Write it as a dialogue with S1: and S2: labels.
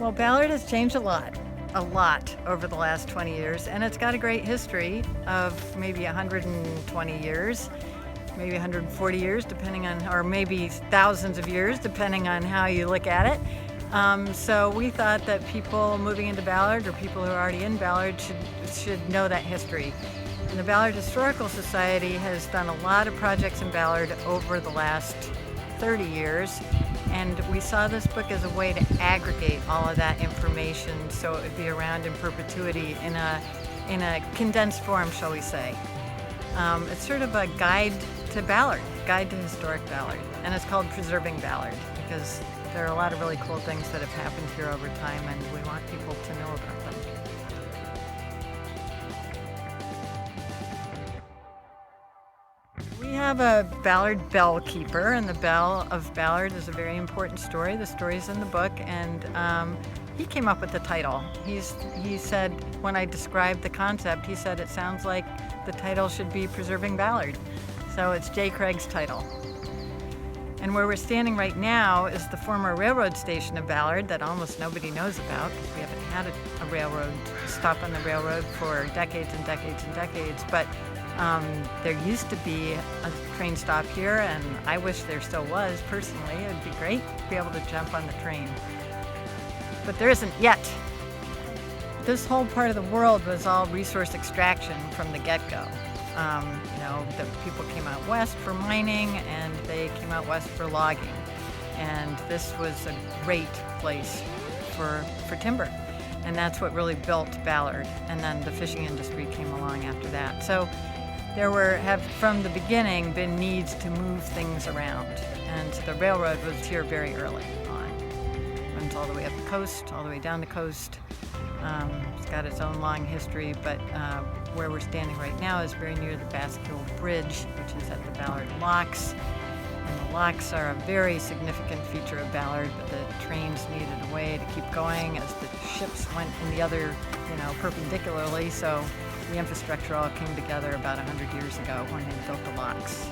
S1: Well, Ballard has changed a lot over the last 20 years, and it's got a great history of maybe 120 years, maybe 140 years, depending on, or maybe thousands of years, depending on how you look at it. So we thought that people moving into Ballard or people who are already in Ballard should know that history. And the Ballard Historical Society has done a lot of projects in Ballard over the last 30 years. And we saw this book as a way to aggregate all of that information so it would be around in perpetuity in a condensed form, shall we say. It's sort of a guide to Ballard, guide to historic Ballard. And it's called Preserving Ballard because there are a lot of really cool things that have happened here over time and we want people to know about them. We have a Ballard bell keeper, and the bell of Ballard is a very important story. The story's in the book, and he came up with the title. He said, when I described the concept, he said it sounds like the title should be Preserving Ballard. So it's J. Craig's title. And where we're standing right now is the former railroad station of Ballard that almost nobody knows about. We haven't had a railroad stop on the railroad for decades and decades and decades, but there used to be a train stop here, and I wish there still was, personally. It would be great to be able to jump on the train. But there isn't yet. This whole part of the world was all resource extraction from the get-go. The people came out west for mining, and they came out west for logging. And this was a great place for timber. And that's what really built Ballard. And then the fishing industry came along after that. So there have from the beginning been needs to move things around, and the railroad was here very early on. It runs all the way up the coast, all the way down the coast. It's got its own long history, but where we're standing right now is very near the Basque-Hill Bridge, which is at the Ballard Locks. And the locks are a very significant feature of Ballard, but the trains needed a way to keep going as the ships went in the other, perpendicularly, so the infrastructure all came together about 100 years ago when they built the locks.